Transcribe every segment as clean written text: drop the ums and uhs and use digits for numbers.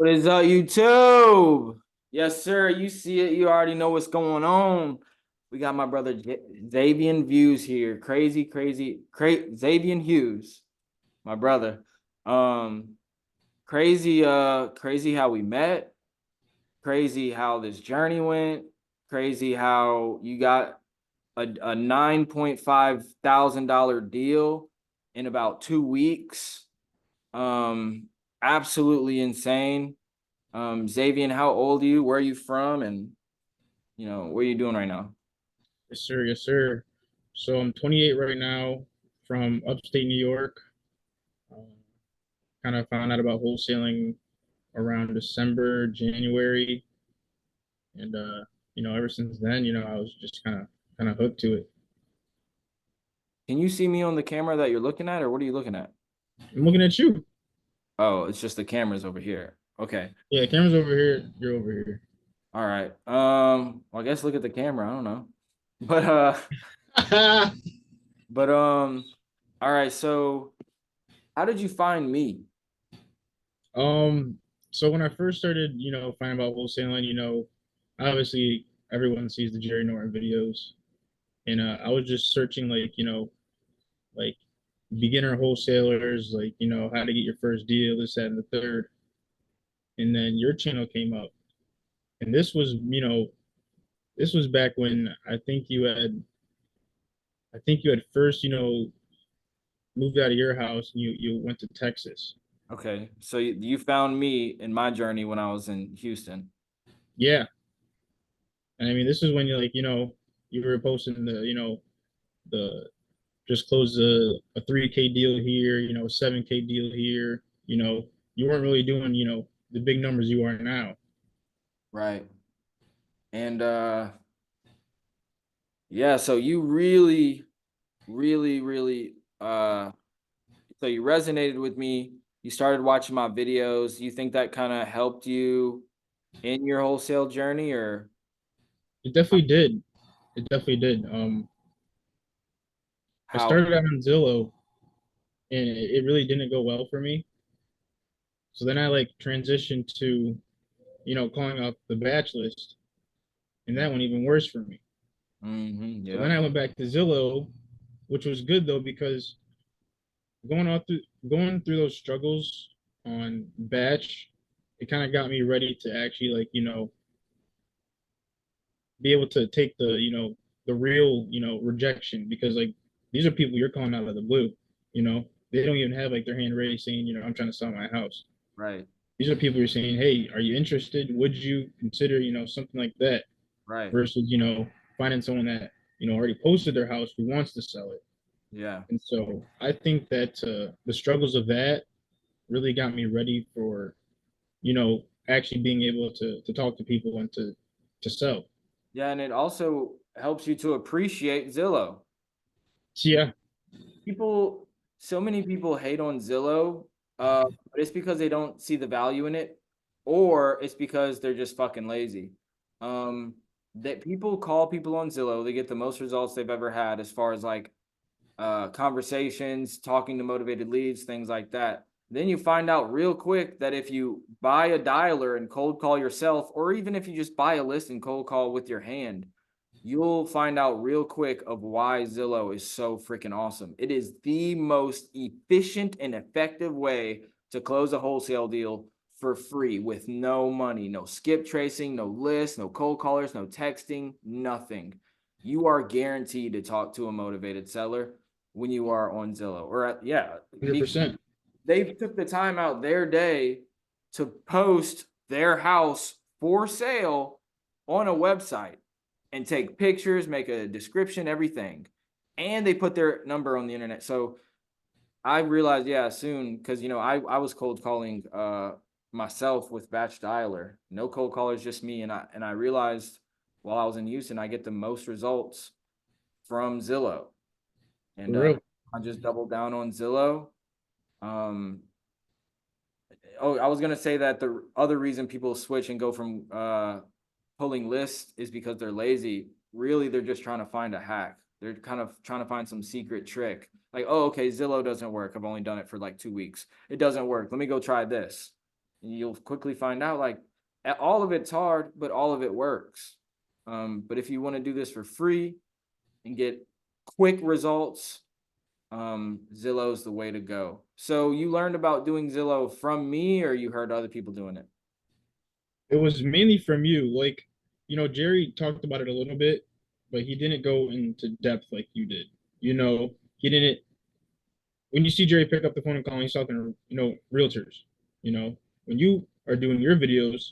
What is up, YouTube? Yes, sir. You see it. You already know what's going on. We got my brother Xavier Views here. Xavier Hughes, my brother. Crazy how we met. Crazy how this journey went. Crazy how you got a $9,500 deal in about 2 weeks. Absolutely insane. Xavier, how old are you? Where are you from? And what are you doing right now? Yes, sir. Yes, sir. So I'm 28 right now from upstate New York. Um, kind of found out about wholesaling around December, January, and ever since then, I was just kind of hooked to it. Can you see me on the camera that you're looking at, or what are you looking at? I'm looking at you. Oh, it's just the camera's over here. Okay. Yeah, camera's over here. You're over here. All right. Well, I guess look at the camera. I don't know. But but all right, so how did you find me? um, so when I first started, finding about wholesaling, obviously everyone sees the Jerry Norton videos, and I was just searching like beginner wholesalers, like, how to get your first deal, this, that, and the third. And then your channel came up. And this was back when I think you had first, moved out of your house and you went to Texas. Okay, so you found me in my journey when I was in Houston. Yeah. And I mean, this is when you were posting the just close a 3K deal here, 7K deal here, you weren't really doing, the big numbers you are now. Right. And yeah, so you really, really so you resonated with me. You started watching my videos. You think that kind of helped you in your wholesale journey, or It definitely did. It definitely did. I how? started out on Zillow and it really didn't go well for me. So then I like transitioned to, calling off the batch list, and that went even worse for me. So then Yeah. I went back to Zillow, which was good though because going out through going through those struggles on batch, it kind of got me ready to actually be able to take the real rejection, because like these are people you're calling out of the blue, they don't even have like their hand ready saying, I'm trying to sell my house. Right. These are people you're saying, hey, are you interested? Would you consider, something like that? Right. Versus, finding someone that, already posted their house who wants to sell it. Yeah. And so I think that the struggles of that really got me ready for, actually being able to talk to people and to sell. Yeah, and it also helps you to appreciate Zillow. So yeah, People, so many people hate on Zillow, but it's because they don't see the value in it, or it's because they're just fucking lazy. Um, that people call people on Zillow, they get the most results they've ever had as far as like conversations, talking to motivated leads, things like that. Then you find out real quick that if you buy a dialer and cold call yourself, or even if you just buy a list and cold call with your hand, you'll find out real quick of why Zillow is so freaking awesome. It is the most efficient and effective way to close a wholesale deal for free with no money, no skip tracing, no lists, no cold callers, no texting, nothing. You are guaranteed to talk to a motivated seller when you are on Zillow. Or yeah, 100%. they took the time out their day to post their house for sale on a website and take pictures, make a description, everything. And they put their number on the internet. So I realized, yeah, soon, because I was cold calling myself with batch dialer. No cold callers, just me. And I realized while I was in Houston, I get the most results from Zillow. And For real. I just doubled down on Zillow. Um, oh, I was gonna say that the other reason people switch and go from pulling lists is because they're lazy. Really, they're just trying to find a hack. They're kind of trying to find some secret trick. Like, oh, okay, Zillow doesn't work. I've only done it for like 2 weeks. It doesn't work. Let me go try this. And you'll quickly find out like all of it's hard, but all of it works. But if you want to do this for free and get quick results, Zillow's the way to go. So you learned about doing Zillow from me, or you heard other people doing it? It was mainly from you. Like, Jerry talked about it a little bit, but he didn't go into depth like you did. He didn't. When you see Jerry pick up the phone and call, he's talking to, realtors. When you are doing your videos,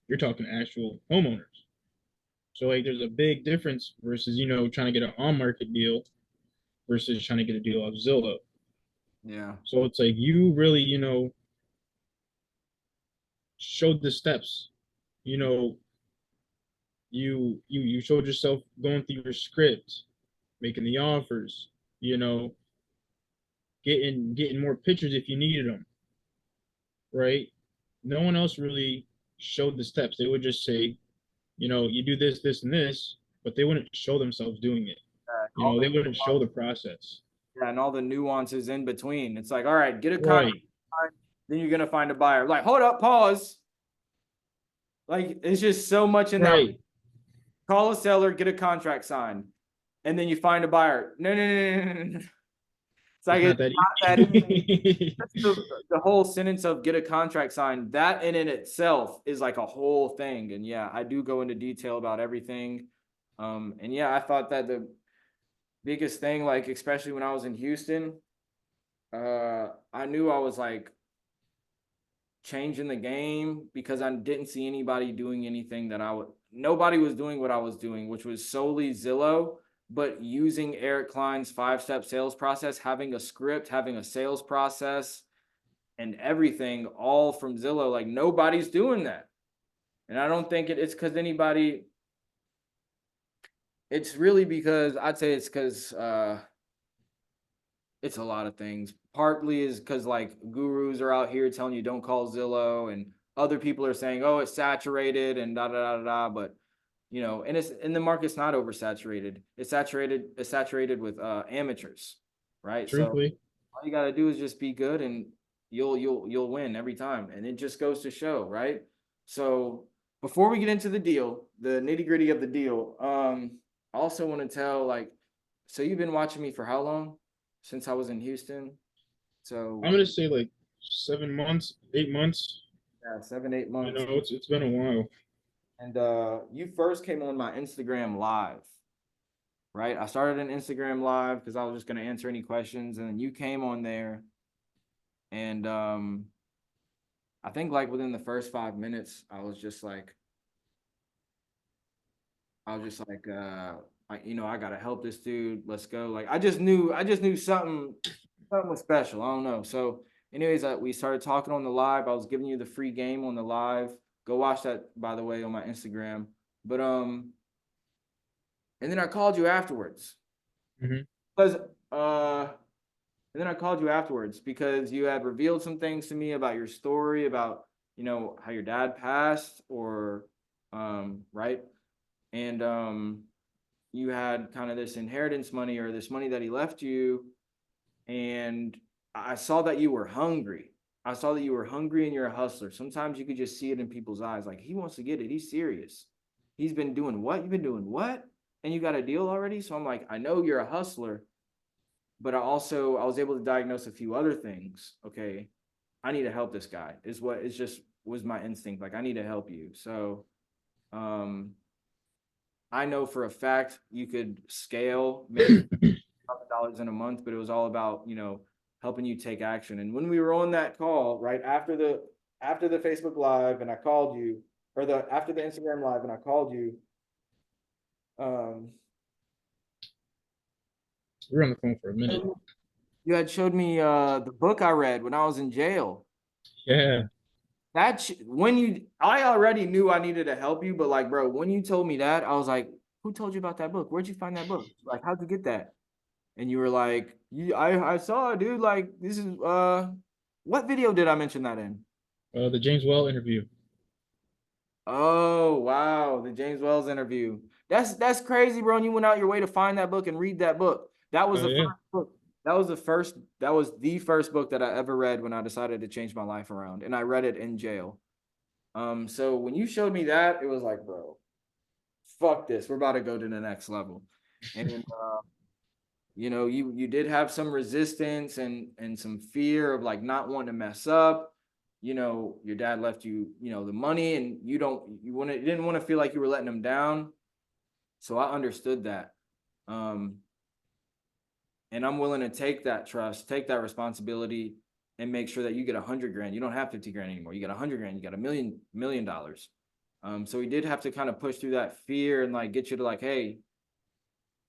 you're talking to actual homeowners. So like, there's a big difference versus trying to get an on-market deal versus trying to get a deal off Zillow. Yeah. So it's like you really, showed the steps. You know, you showed yourself going through your script, making the offers, you know, getting more pictures if you needed them, right? No one else really showed the steps. They would just say, you do this, this, and this, but they wouldn't show themselves doing it. All They the wouldn't show the process. yeah, and all the nuances in between. It's like, all right, get a contract, Right, then you're gonna find a buyer. Like, hold up, pause. Like, it's just so much in that. right. Call a seller, get a contract signed, and then you find a buyer. No, no, no, no, no, no. It's It's like not it's that not that easy. easy. That's the whole sentence of get a contract signed. That in itself is like a whole thing. And yeah, I do go into detail about everything. And yeah, I thought that the biggest thing, like especially when I was in Houston, I knew I was like changing the game because I didn't see anybody doing anything that I would. Nobody was doing what I was doing, which was solely Zillow, but using Eric Klein's 5-step sales process, having a script, having a sales process, and everything all from Zillow. Like nobody's doing that. And I don't think it's because anybody, it's really because I'd say it's because it's a lot of things. Partly is because like gurus are out here telling you don't call Zillow, and other people are saying, oh, it's saturated and da da da da da. But and it's in the market's not oversaturated. It's saturated with amateurs, right? So Truthfully, all you gotta do is just be good, and you'll win every time. And it just goes to show, right? So before we get into the deal, the nitty gritty of the deal, I also want to tell like, so you've been watching me for how long? Since I was in Houston. I'm So gonna say like 7 months, 8 months. yeah, 7, 8 months. It's been a while. And you first came on my Instagram live, right? I started an Instagram live because I was just gonna answer any questions, and then you came on there, and I think like within the first 5 minutes, I was just like, I gotta help this dude. Let's go. Like I just knew something was special. I don't know. So, anyways, we started talking on the live. I was giving you the free game on the live. Go watch that, by the way, on my Instagram. But and then I called you afterwards Hmm. because and then I called you afterwards because you had revealed some things to me about your story about how your dad passed or right and you had kind of this inheritance money or this money that he left you, and I saw that you were hungry. I saw that you were hungry and you're a hustler. Sometimes you could just see it in people's eyes. Like he wants to get it. He's serious. He's been doing what? You've been doing what? And you got a deal already? So I'm like, I know you're a hustler, but I was able to diagnose a few other things. Okay. I need to help this guy is what is just was my instinct. Like I need to help you. So um I know for a fact you could scale, make $1,000 in a month, but it was all about, helping you take action. And when we were on that call, right after the Facebook Live and I called you, or the after the Instagram Live and I called you, um, We were on the phone for a minute. you had showed me the book I read when I was in jail. Yeah. When I already knew I needed to help you, but like, bro, when you told me that, I was like, who told you about that book? Where'd you find that book? Like, how'd you get that? And you were like, I saw it, dude. Like, this is what video did I mention that in? The James Well interview. Oh wow, the James Wells interview. That's crazy, bro. And you went out your way to find that book and read that book. That was Oh the yeah. first book. that was the first book that I ever read when I decided to change my life around. And I read it in jail. So when you showed me that, it was like, bro, fuck this. We're about to go to the next level. And you did have some resistance and some fear of like not wanting to mess up. Your dad left you, the money, and you didn't want to feel like you were letting him down. So I understood that. Um, and I'm willing to take that trust, take that responsibility, and make sure that you get 100 grand. You don't have 50 grand anymore. You got 100 grand. You got $1 million. So we did have to kind of push through that fear and like get you to like, hey,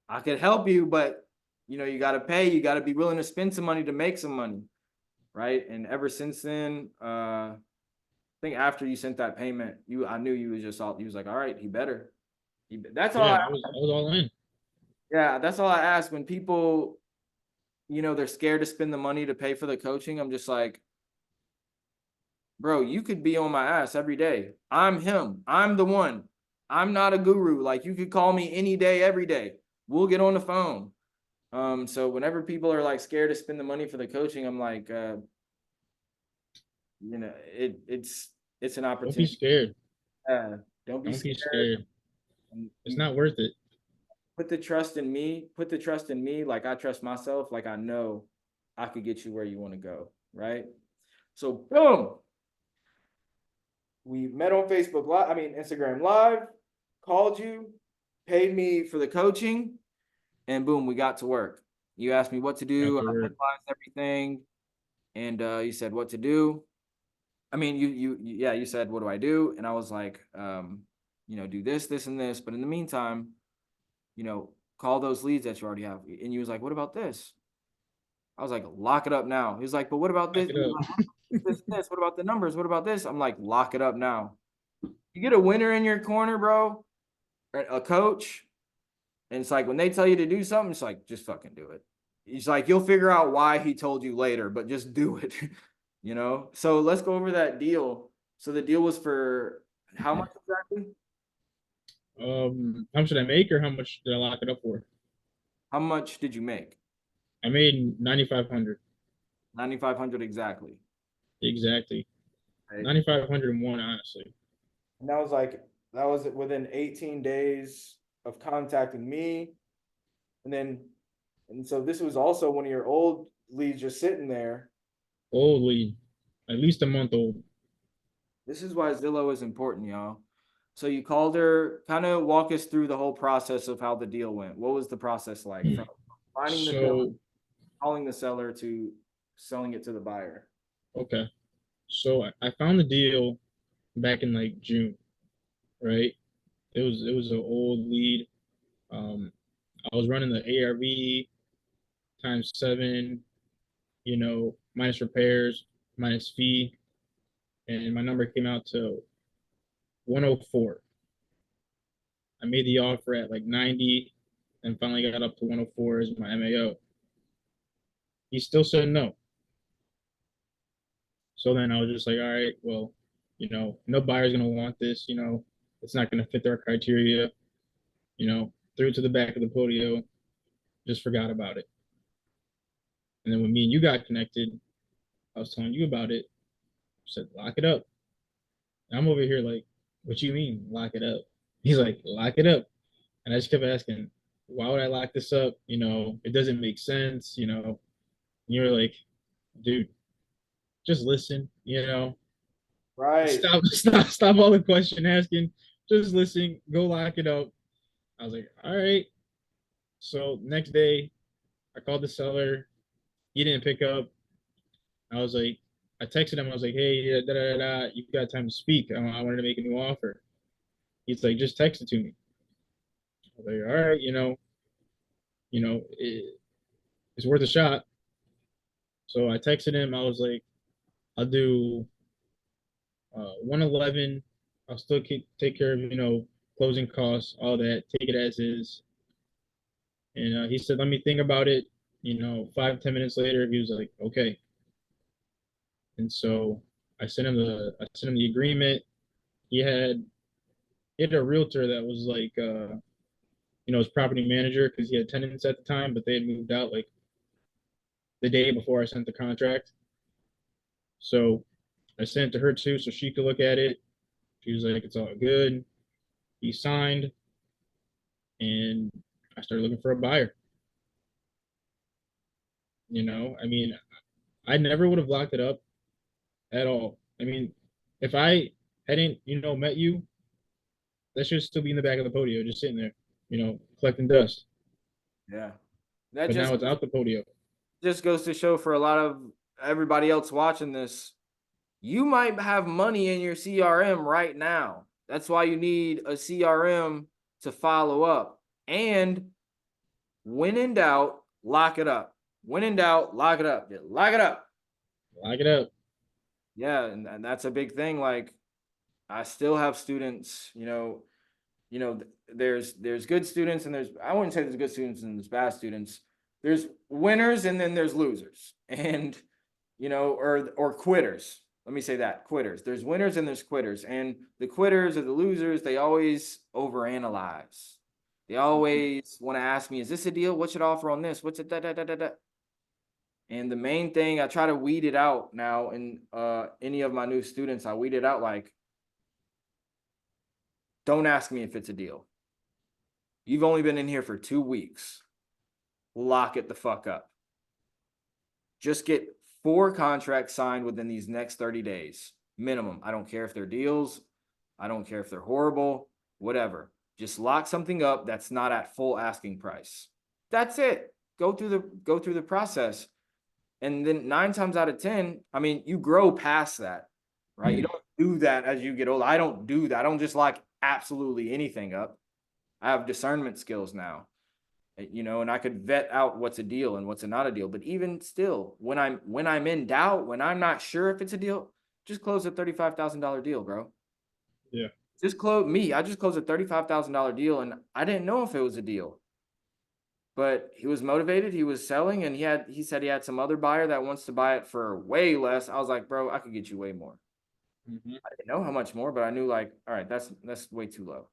I could help you, but you got to pay. You got to be willing to spend some money to make some money, right? And ever since then, I think after you sent that payment, I knew you was just all. You was like, all right, he better. That's all. Yeah, I was all in. Yeah, that's all I ask when people, they're scared to spend the money to pay for the coaching. I'm just like, bro, you could be on my ass every day. I'm him. I'm the one. I'm not a guru. Like you could call me any day, every day. We'll get on the phone. So whenever people are like scared to spend the money for the coaching, I'm like, it's an Don't be opportunity. scared. Don't be Don't be scared. scared. And It's you not worth it. put the trust in me. Put the trust in me, like I trust myself. Like I know I could get you where you want to go. Right. So boom, we met on Facebook Live. I mean Instagram Live. Called you, paid me for the coaching, and boom, we got to work. You asked me what to Got do. to I work. analyzed everything, and you said what to do. I mean, yeah, you said, what do I do? And I was like, do this, this, and this. But in the meantime, call those leads that you already have. And you was like, what about this? I was like, lock it up now. He was like, but what about Back this? it He was up. like, this? What about the numbers? What about this? I'm like, lock it up now. You get a winner in your corner, bro, a coach. And it's like when they tell you to do something, it's like, just fucking do it. He's like, you'll figure out why he told you later, but just do it. So let's go over that deal. So the deal was for how much exactly? How much did I make, or how much did I lock it up for? How much did you make? I made 9,500. 9,500 exactly. Exactly. Right. 9,501, honestly. And that was within 18 days of contacting me. And so this was also one of your old leads just sitting there. Holy, at least a month old. This is why Zillow is important, y'all. So you called her, kind of walk us through the whole process of how the deal went. What was the process like from finding the seller, So, calling the seller to selling it to the buyer? okay. So I found the deal back in like June, right? It was an old lead. Um, I was running the ARV times seven, minus repairs, minus fee, and my number came out to 104. I made the offer at like 90 and finally got up to 104 as my MAO. He still said no. So then I was just like, all right, well, no buyer's gonna want this, it's not gonna fit their criteria, threw it to the back of the podio, just forgot about it. And then when me and you got connected, I was telling you about it, said, lock it up. And I'm over here like, what you mean, lock it up? He's like, lock it up. And I just kept asking, why would I lock this up? It doesn't make sense, And you're like, dude, just listen, Right. stop all the question asking. Just listen, go lock it up. I was like, all right. So next day, I called the seller. He didn't pick up. I was like, I texted him. I was like, hey, da, da, da, da, you got time to speak. I wanted to make a new offer. He's like, just text it to me. I was like, all right, it's worth a shot. So I texted him. I was like, I'll do 111. I'll still take care of closing costs, all that. Take it as is. And he said, let me think about it. 5-10 minutes later, he was like, okay. And so I sent him the agreement. He had he had a realtor that was like his property manager because he had tenants at the time, but they had moved out like the day before I sent the contract. So I sent it to her too, so she could look at it. She was like, "It's all good." He signed, and I started looking for a buyer. I mean, I never would have locked it up at all. I mean, if I hadn't, met you, that should still be in the back of the podio, just sitting there, collecting dust. Yeah. That But now it's out the podio. just goes to show for a lot of everybody else watching this, you might have money in your CRM right now. That's why you need a CRM to follow up. And when in doubt, lock it up. When in doubt, lock it up. Lock it up. Lock it up. Yeah, and that's a big thing. Like I still have students, there's good students and there's I wouldn't say there's good students and there's bad students. There's winners and then there's losers. And or quitters. Let me say that, quitters. There's winners and there's quitters. And the quitters or the losers, they always overanalyze. They always want to ask me, is this a deal? What should I offer on this? What's it? Da, da, da, da, da. And the main thing, I try to weed it out now in any of my new students. I weed it out like, don't ask me if it's a deal. You've only been in here for 2 weeks. Lock it the fuck up. Just get 4 contracts signed within these next 30 days minimum. I don't care if they're deals. I don't care if they're horrible, whatever. Just lock something up that's not at full asking price. That's it. Go through the process. And then 9 times out of 10, I mean, you grow past that, right? You don't do that as you get older. I don't do that. I don't just lock absolutely anything up. I have discernment skills now. And I could vet out what's a deal and what's not a deal. But even still, when I'm in doubt, when I'm not sure if it's a deal, just close a $35,000 deal, bro. Yeah. I just closed a $35,000 deal and I didn't know if it was a deal. But he was motivated, he was selling, and he said he had some other buyer that wants to buy it for way less. I was like, bro, I could get you way more. Mm-hmm. I didn't know how much more, but I knew like, all right, that's way too low.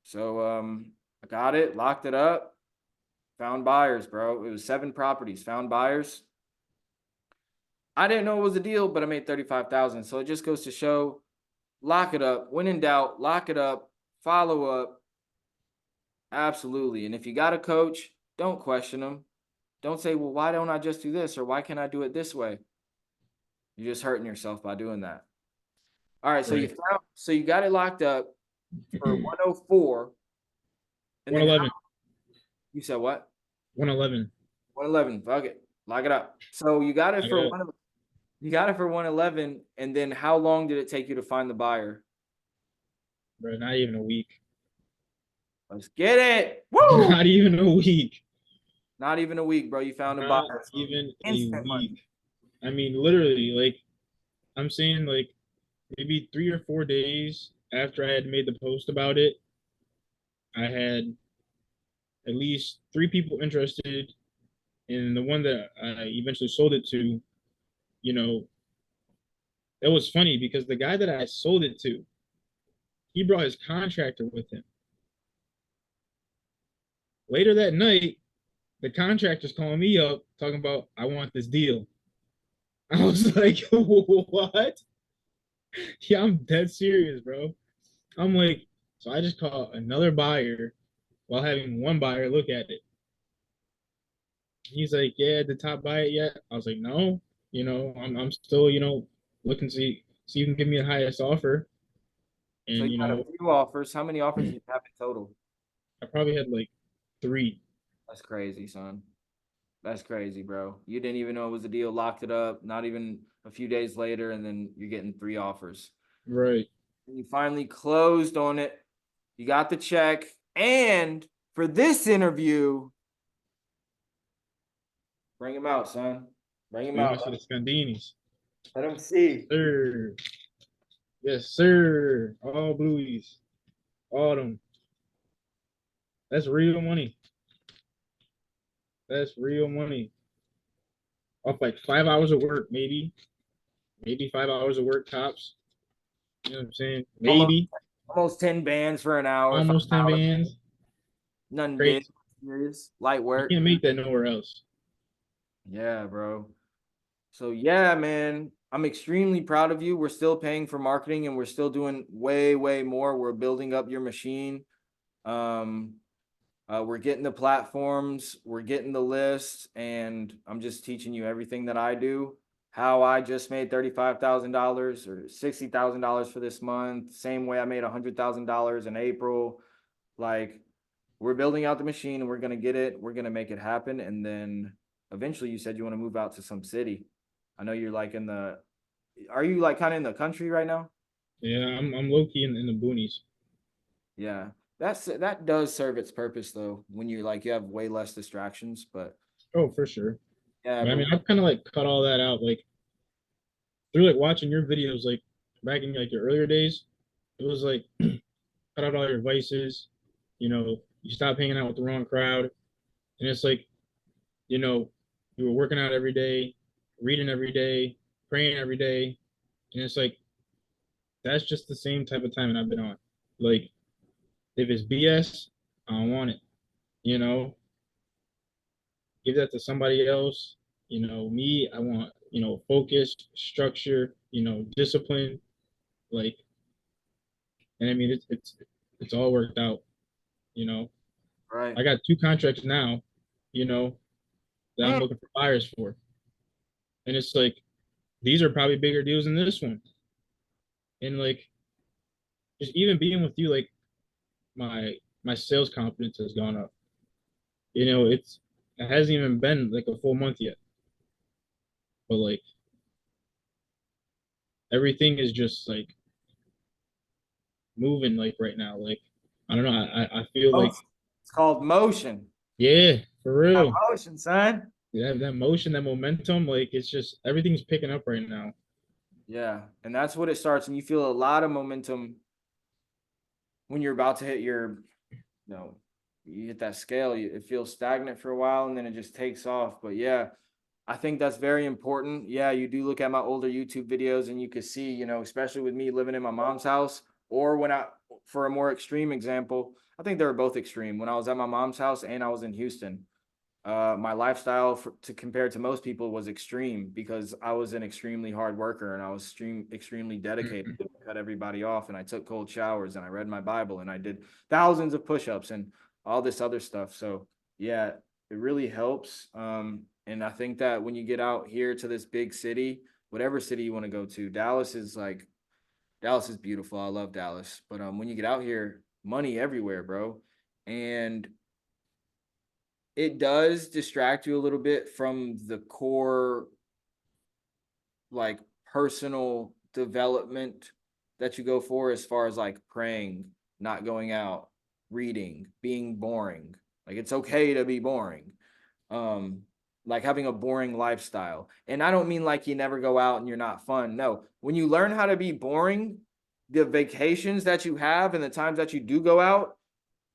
So I got it, locked it up. Found buyers, bro. It was 7 properties. Found buyers. I didn't know it was a deal, but I made 35,000. So it just goes to show, lock it up. When in doubt, lock it up. Follow up. Absolutely. And if you got a coach, don't question them. Don't say, well, why don't I just do this? Or why can't I do it this way? You're just hurting yourself by doing that. All right. Right. So you got it locked up for 104. And 111. You said what? 111. 111. Fuck it. Lock it up. So you got it for 111. And then how long did it take you to find the buyer? Bro, not even a week. Let's get it. Woo! Not even a week. Not even a week, bro. You found a buyer. Even Instant a money. week. I mean, literally, like, I'm saying, like, maybe 3 or 4 days after I had made the post about it, I had at least 3 people interested. And the one that I eventually sold it to, you know, it was funny because the guy that I sold it to, he brought his contractor with him. Later that night, the contractor's calling me up talking about, I want this deal. I was like, what? Yeah, I'm dead serious, bro. I'm like, so I just called another buyer while having one buyer look at it. He's like, yeah, did Top buy it yet? I was like, no. I'm still, looking to see if you can give me the highest offer. So And you had a few offers. How many offers did you have in total? I probably had like 3. That's crazy, son. That's crazy, bro. You didn't even know it was a deal, locked it up, not even a few days later, and then you're getting 3 offers. Right. And you finally closed on it. You got the check. And for this interview, bring him out, son. Bring him We out. want to see the Scandinis. Let him see. Sir. Yes, sir. All blues. Autumn. That's real money. That's real money. Off like 5 hours of work, maybe. Maybe 5 hours of work tops. You know what I'm saying? Maybe. Almost 10 bands for an hour. Almost 10 bands. Nothing Crazy. big, serious, light You work. can't make that nowhere else. Yeah, bro. So yeah, man, I'm extremely proud of you. We're still paying for marketing and we're still doing way, way more. We're building up your machine. Um, we're getting the platforms, we're getting the lists, and I'm just teaching you everything that I do. How I just made $35,000 or $60,000 for this month. Same way I made $100,000 in April. Like we're building out the machine and we're gonna get it. We're gonna make it happen. And then eventually, you said you want to move out to some city. I know you're like in the. Are you like kind of in the country right now? Yeah, I'm low key in the boonies. Yeah, that does serve its purpose though. When you like you have way less distractions, but Oh, for sure. yeah, But I but mean, I've kind of like cut all that out, like through like watching your videos, like back in like your earlier days. It was like cut out all your vices. You stop hanging out with the wrong crowd, and it's like, you know, you were working out every day, reading every day, praying every day, and it's like that's just the same type of time that I've been on. Like if it's BS, I don't want it. You know, give that to somebody else. Me, I want, focus, structure, discipline. Like, and I mean, it's all worked out. You know, right. I got two contracts now. You know, that I'm Mm. looking for buyers for, and it's like these are probably bigger deals than this one. And like, just even being with you, like my sales confidence has gone up. It hasn't even been like a full month yet, but like everything is just like moving like right now. Like I don't know. I feel Oh, like it's called motion. yeah, for Got real. motion, son. That motion, that momentum, like it's just everything's picking up right now. Yeah, and that's what it starts, and you feel a lot of momentum when you're about to hit your, you hit that scale. It feels stagnant for a while, and then it just takes off. But yeah, I think that's very important. Yeah, you do look at my older YouTube videos, and you can see, especially with me living in my mom's house, or for a more extreme example, I think they were both extreme. When I was at my mom's house and I was in Houston, my lifestyle to compare to most people was extreme because I was an extremely hard worker and I was extremely dedicated. Mhm. I cut everybody off and I took cold showers and I read my Bible and I did thousands of push-ups and all this other stuff. So yeah, it really helps. And I think that when you get out here to this big city, whatever city you want to go to, Dallas is beautiful. I love Dallas. But when you get out here, money everywhere, bro. And it does distract you a little bit from the core like personal development that you go for as far as like praying, not going out, reading, being boring. Like it's okay to be boring. Um like having a boring lifestyle. And I don't mean like you never go out and you're not fun. No, when you learn how to be boring, the vacations that you have and the times that you do go out,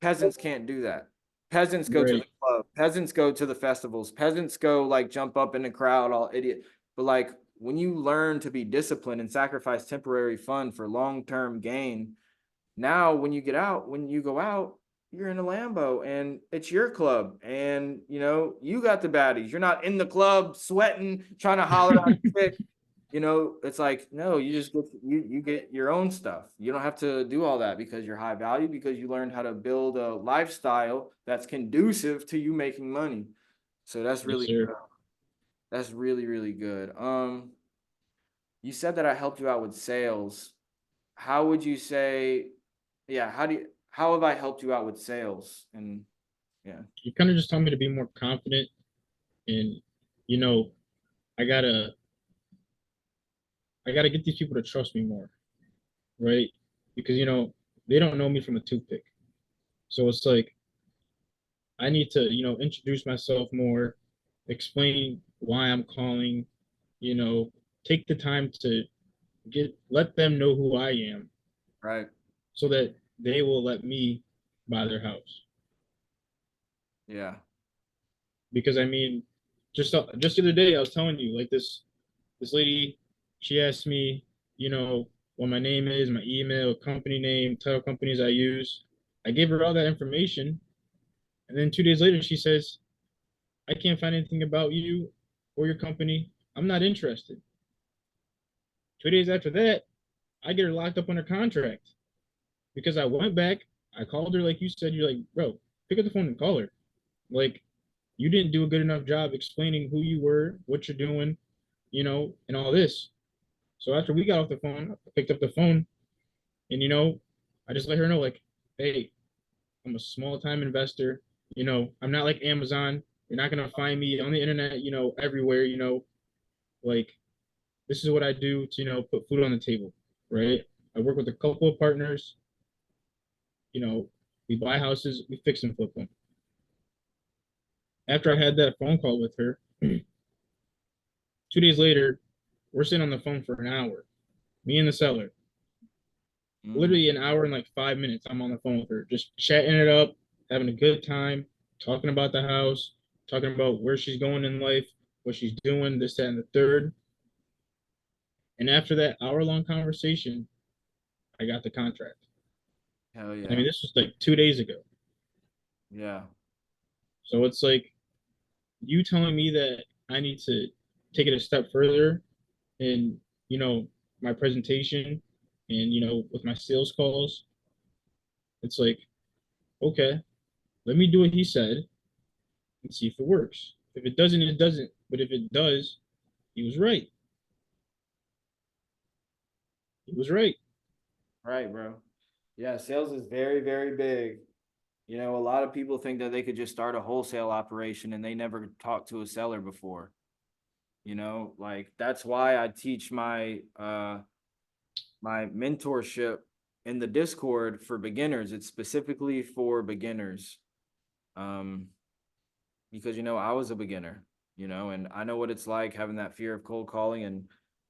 peasants can't do that. Peasants go to the Right. club. Peasants go to the festivals. Peasants go like jump up in the crowd, all idiot. But like when you learn to be disciplined and sacrifice temporary fun for long term gain, now when you get out, when you go out, you're in a Lambo and it's your club, and you got the baddies. You're not in the club sweating, trying to holler at the chick. It's like, no, you just you get your own stuff. You don't have to do all that because you're high value, because you learned how to build a lifestyle that's conducive to you making money. So that's Yes, really sir. that's really really good. You said that I helped you out with sales. How would you say, yeah, how have I helped you out with sales? And yeah, You kind of just told me to be more confident, and you know, I gotta I gotta get these people to trust me more, right? Because they don't know me from a toothpick, so it's like I need to introduce myself more, explain why I'm calling, you know, take the time to let them know who I am, right. so that they will let me buy their house. Yeah. Because I mean, just the other day I was telling you, like this lady, she asked me, what my name is, my email, company name, title companies I use. I gave her all that information, and then 2 days later she says, I can't find anything about you. or your company. I'm not interested. 2 days after that, I get her locked up under contract because I went back, I called her like you said. You're like, bro, pick up the phone and call her. Like, you didn't do a good enough job explaining who you were, what you're doing, and all this. So after we got off the phone, I picked up the phone and, I just let her know, like, hey, I'm a small time investor. I'm not like Amazon. You're not going to find me on the internet, everywhere, like this is what I do to, put food on the table, right? I work with a couple of partners, you know, we buy houses, we fix and flip them. After I had that phone call with her, 2 days later, we're sitting on the phone for an hour, me and the seller. Mm, Literally an hour and like 5 minutes, I'm on the phone with her, just chatting it up, having a good time, talking about the house, talking about where she's going in life, what she's doing, this, that, and the third. And after that hour-long conversation, I got the contract. hell I yeah. mean, this was like 2 days ago. Yeah. So it's like you telling me that I need to take it a step further in, you know, my presentation and, with my sales calls. It's like, okay, let me do what he said and see if it works. If it doesn't, it doesn't. But if it does, he was right. He was right. Right, bro. Yeah, sales is very, very big. A lot of people think that they could just start a wholesale operation and they never talked to a seller before. Like that's why I teach my mentorship in the Discord for beginners. It's specifically for beginners. Um, because I was a beginner, and I know what it's like having that fear of cold calling and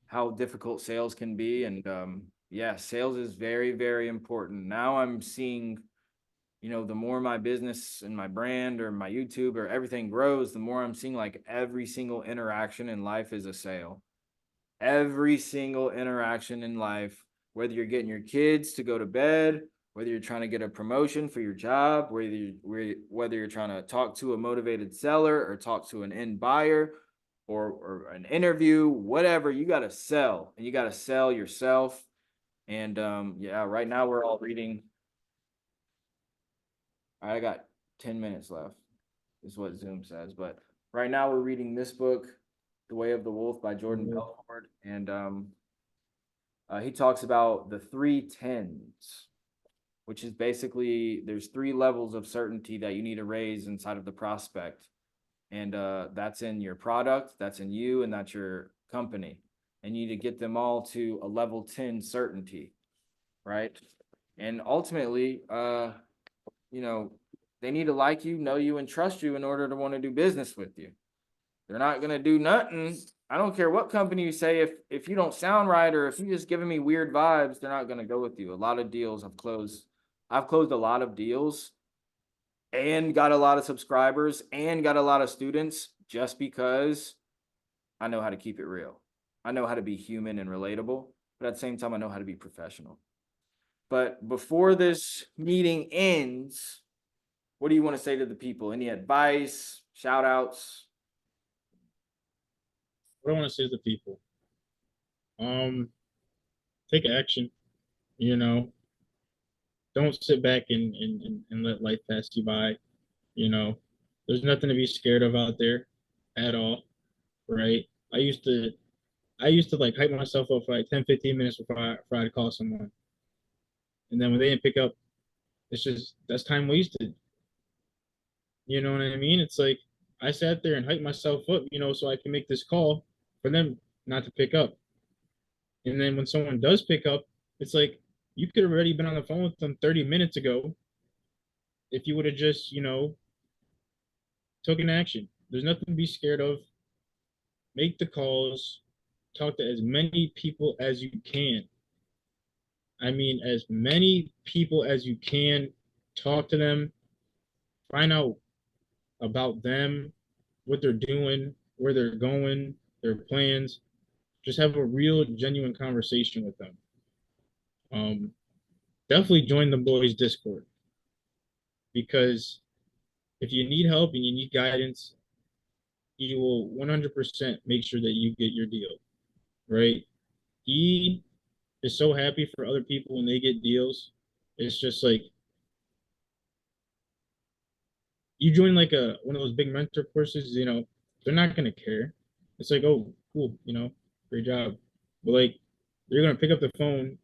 how difficult sales can be. And yeah, sales is very, very important. Now I'm seeing, the more my business and my brand or my YouTube or everything grows, the more I'm seeing like every single interaction in life is a sale. Every single interaction in life, whether you're getting your kids to go to bed, whether you're trying to get a promotion for your job, whether you're trying to talk to a motivated seller or talk to an end buyer or an interview, whatever, you got to sell and you got to sell yourself. And yeah, right now we're all reading. I got 10 minutes left, is what Zoom says. But right now we're reading this book, The Way of the Wolf by Jordan Belfort. And he talks about the 3 10s, which is basically there's 3 levels of certainty that you need to raise inside of the prospect. And that's in your product, that's in you, and that's your company. And you need to get them all to a level 10 certainty, right? And ultimately, you know, they need to like you, know you, and trust you in order to want to do business with you. They're not gonna do nothing. I don't care what company you say, if you don't sound right or if you're just giving me weird vibes, they're not gonna go with you. A lot of deals I've closed. I've closed a lot of deals and got a lot of subscribers and got a lot of students just because I know how to keep it real. I know how to be human and relatable, but at the same time, I know how to be professional. But before this meeting ends, what do you want to say to the people? Any advice, shout outs? What I want to say to the people, um, take action. You know, don't sit back and let life pass you by. You know, there's nothing to be scared of out there at all, right? I used to I used to like hype myself up for like 10, 15 minutes before I'd call someone. And then when they didn't pick up, it's just that's time wasted. You know what I mean? It's like I sat there and hyped myself up, so I can make this call for them not to pick up. And then when someone does pick up, it's like you could have already been on the phone with them 30 minutes ago if you would have just, taken action. There's nothing to be scared of. Make the calls, talk to as many people as you can. I mean, as many people as you can, talk to them, find out about them, what they're doing, where they're going, their plans. Just have a real, genuine conversation with them. Um, Definitely join the boys' Discord because if you need help and you need guidance, he will 100% make sure that you get your deal, right? He is so happy for other people when they get deals. It's just like you join like a one of those big mentor courses, they're not gonna care. It's like, oh, cool, great job. But like they're gonna pick up the phone,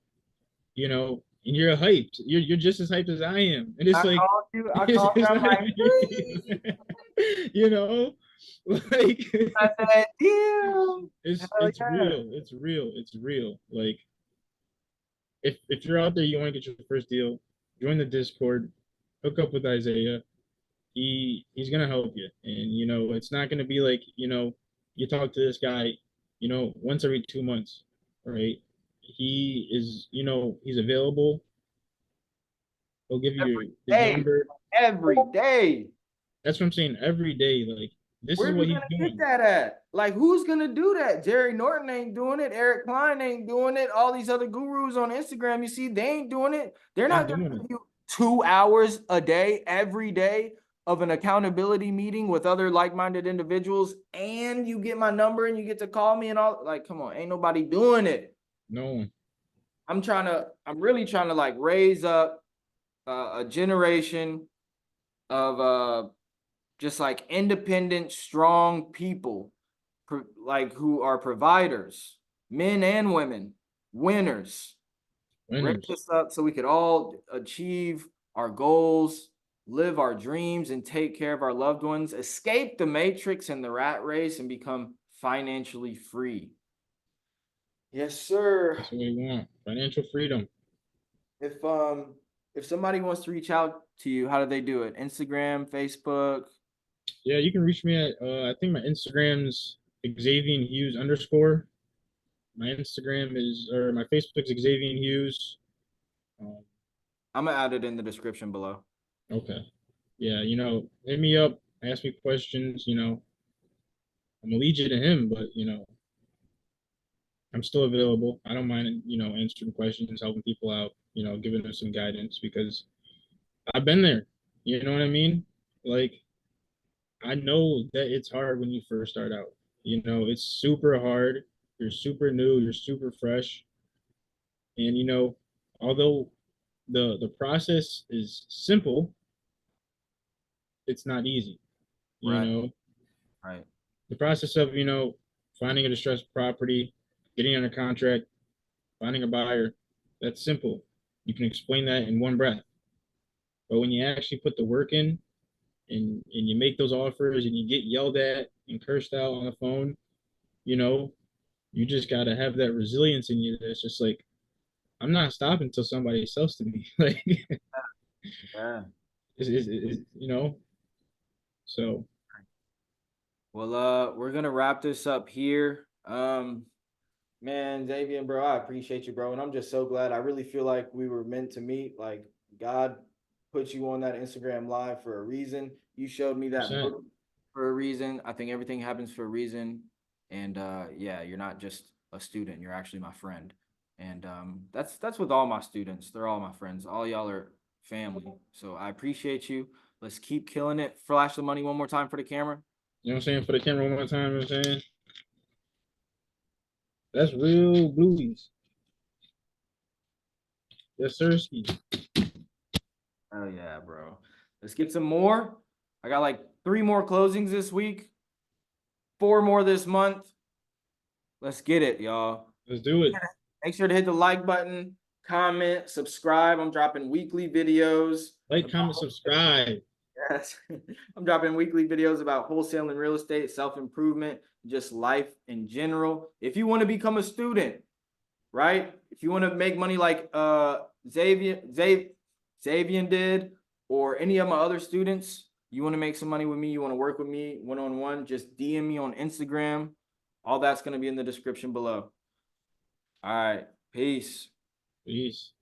and you're hyped. You're just as hyped as I am. And it's I like called you. I it's, called you. it's I'm not like, you know, like I said, deal. Hell it's yeah. real. It's real. It's real. Like if you're out there, you want to get your first deal, join the Discord, hook up with Isaiah. He's gonna help you, and it's not gonna be like you talk to this guy, once every 2 months, right? He is, he's available. He'll give Every you his day. number. Every day. That's what I'm saying. Every day, like this is Where are what you he's gonna get doing. that at? Like, who's gonna do that? Jerry Norton ain't doing it. Eric Klein ain't doing it. All these other gurus on Instagram, you see, they ain't doing it. They're Not not gonna doing it. give you 2 hours a day, every day of an accountability meeting with other like-minded individuals, and you get my number and you get to call me and all. Like, come on, ain't nobody doing it. No one. I'm really trying to like raise up a generation of just like independent, strong people, like who are providers, men and women, winners. Raise Winners. us up so we could all achieve our goals, live our dreams, and take care of our loved ones, escape the matrix and the rat race, and become financially free. Yes, sir. That's what we want. Financial freedom. If um if somebody wants to reach out to you, how do they do it? Instagram, Facebook? Yeah, you can reach me at I think my Instagram's Xavier Hughes underscore. My Instagram is or my Facebook's Xavier Hughes. Um, I'm gonna add it in the description below. okay. Yeah, hit me up, ask me questions, I'm gonna lead you to him, but I'm still available. I don't mind, answering questions, helping people out, giving them some guidance because I've been there. You know what I mean? Like I know that it's hard when you first start out. It's super hard. You're super new, you're super fresh. And although the process is simple, it's not easy. You Right, know, right. the process of, finding a distressed property, getting under contract, finding a buyer, that's simple. You can explain that in one breath. But when you actually put the work in and you make those offers and you get yelled at and cursed out on the phone, you know, you just got to have that resilience in you that's just like, I'm not stopping until somebody sells to me. Like, Yeah. so Well, we're gonna wrap this up here. Man, Xavier, bro, I appreciate you, bro, and I'm just so glad. I really feel like we were meant to meet. Like God put you on that Instagram live for a reason. You showed me that 100%. book for a reason. I think everything happens for a reason. And yeah, you're not just a student, you're actually my friend. And that's with all my students. They're all my friends. All y'all are family. So I appreciate you. Let's keep killing it. Flash the money one more time for the camera. You know what I'm saying? For the camera one more time, you know what I'm saying? That's real blues. Yes, sir. Oh yeah, bro. Let's get some more. I got like 3 more closings this week, 4 more this month. Let's get it, y'all. Let's do it. Make sure to hit the like button, comment, subscribe. I'm dropping weekly videos. Like, comment, subscribe. Yes. I'm dropping weekly videos about wholesaling real estate, self-improvement, just life in general. If you want to become a student, right? If you want to make money like Xavier did, or any of my other students, you want to make some money with me, you want to work with me one-on-one, just DM me on Instagram. All that's going to be in the description below. All right. Peace. Peace.